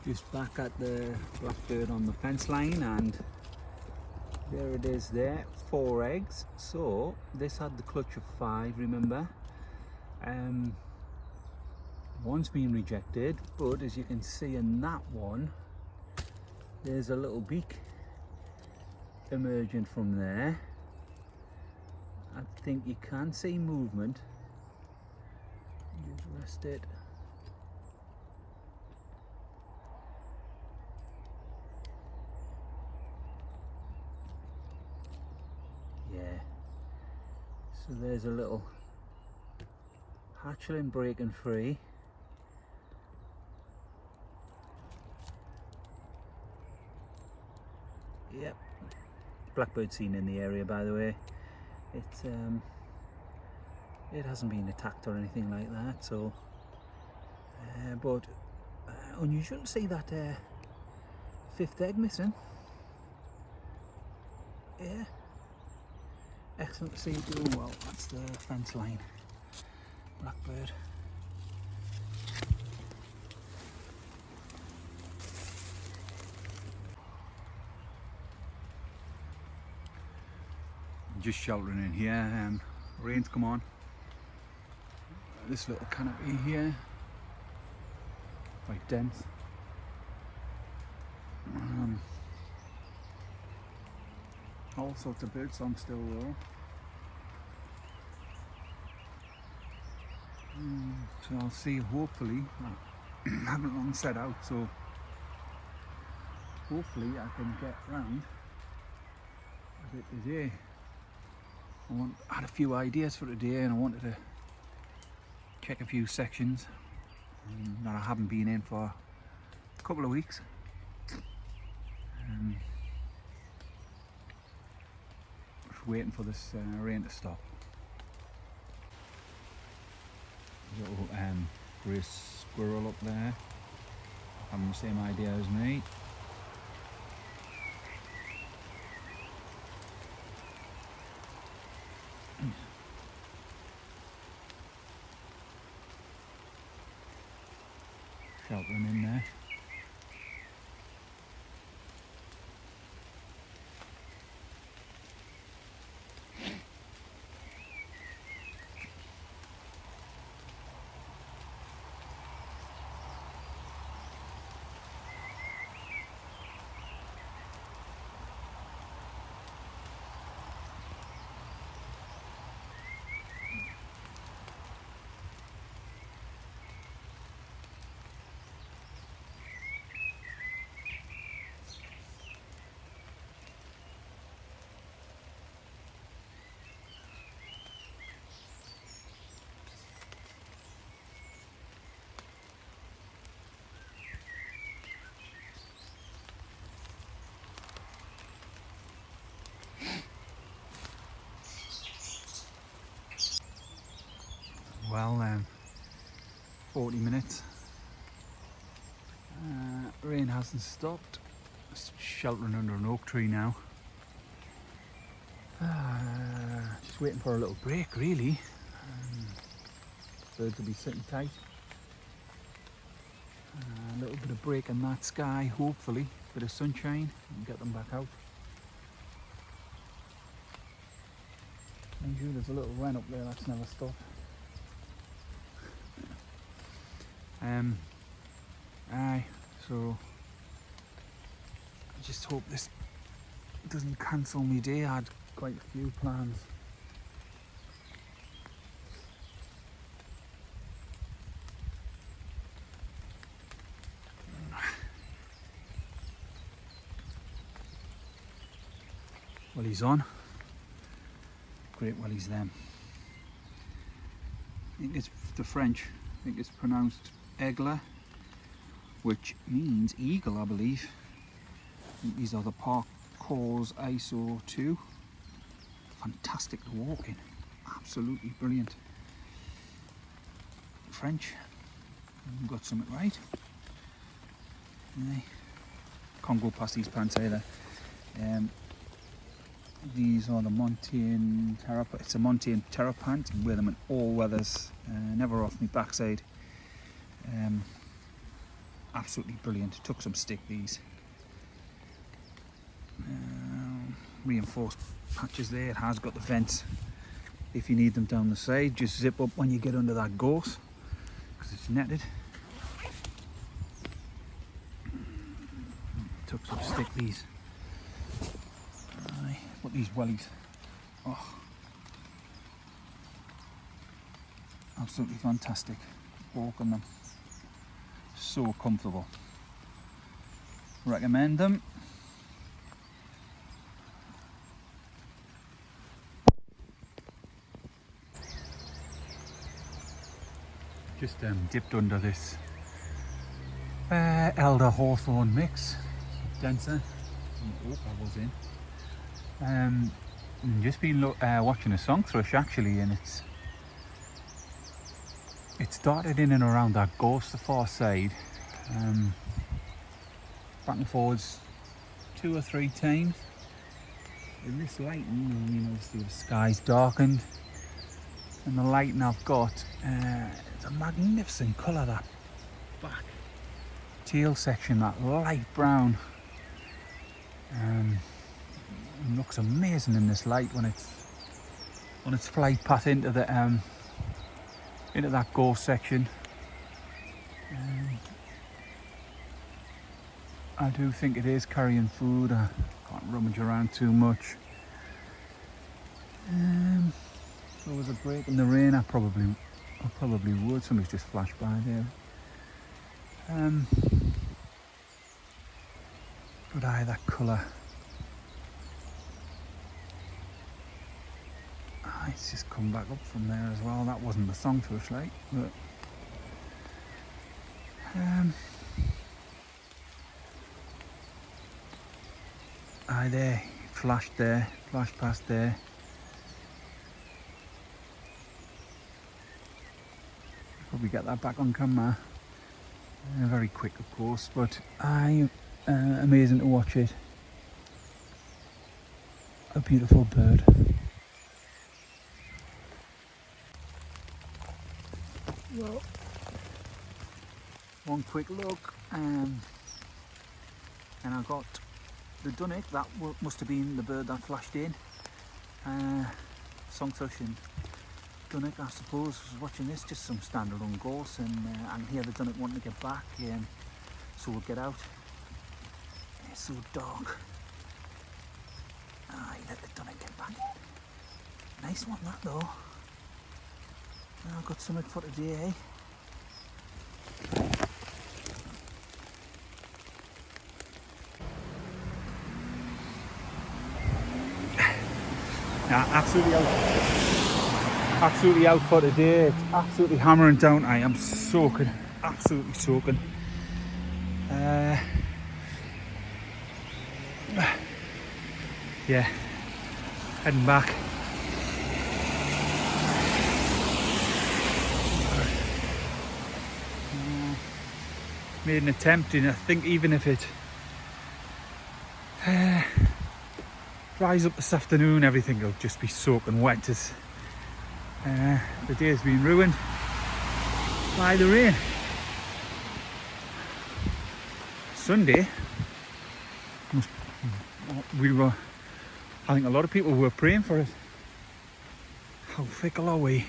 Just back at the Blackbird on the fence line, and there it is there, 4 eggs. So this had the clutch of 5, remember. One's been rejected, but as you can see in that one, there's a little beak emerging from there. I think you can see movement. Just rest it. Yeah. So there's a little hatchling breaking free. Yep. Blackbird seen in the area, by the way. It hasn't been attacked or anything like that, so but unusual to see that 5th egg missing. Yeah, excellent to see it doing well. That's the fence line Blackbird. Just sheltering in here. Rain's come on. This little canopy here, quite dense. All sorts of bird songs still though. So I'll see, hopefully, I haven't long set out, so hopefully I can get round a bit today. I had a few ideas for today, and I wanted to check a few sections that I haven't been in for a couple of weeks. Just waiting for this rain to stop. Little grey squirrel up there, having the same idea as me. Sheltering in there. Well, 40 minutes. Rain hasn't stopped. Just sheltering under an oak tree now. Just waiting for a little break, really. Birds will be sitting tight. A little bit of break in that sky, hopefully. Bit of sunshine and get them back out. Mind you, there's a little wren up there that's never stopped. So I just hope this doesn't cancel me day. I had quite a few plans. Well, he's on. Great, well, he's them. I think it's the French. I think it's pronounced Aigle, which means eagle, I believe. I think these are the Park Calls ISO 2. Fantastic to walk in. Absolutely brilliant. French. Got something right. Can't go past these plants either. These are the Montane Terrapant. It's a Montane Terrapant. I wear them in all weathers. Never off my backside. absolutely brilliant. Took some stick, these. Reinforced patches there. It has got the vents if you need them down the side. Just zip up when you get under that gorse because it's netted. Took some stick, these. But these wellies, oh, absolutely fantastic. Walking them, so comfortable. Recommend them. Just dipped under this elder hawthorn mix, denser. Oh, I was in. Just been watching a song thrush actually, and it started in and around that gorse, the far side, back and forwards 2 or 3 times. In this lighting, you know, obviously the sky's darkened, and the lighting I've got, it's a magnificent colour, that back tail section, that light brown. Looks amazing in this light when it's flight path into the into that gorse section. I do think it is carrying food. I can't rummage around too much. If there was a break in the rain, I probably would. Somebody's just flashed by there. But that colour. It's just come back up from there as well. That wasn't the song thrush like, but there, flashed past there. Probably get that back on camera. Very quick, of course, but amazing to watch it. A beautiful bird. Well, one quick look, and I got the Dunnock. That must have been the bird that flashed in. Song thrush and Dunnock, I suppose. Was watching this, just some standalone gorse, and I can hear the Dunnock wanting to get back, so we'll get out. It's so dark. Let the Dunnock get back in. Nice one, that though. I've got something for today, absolutely out for today. It's absolutely hammering down. I am soaking, absolutely soaking. Yeah, heading back. Made an attempt, and I think even if it dries up this afternoon, everything will just be soaking wet as the day's been ruined by the rain. Sunday, I think a lot of people were praying for it. How fickle are we?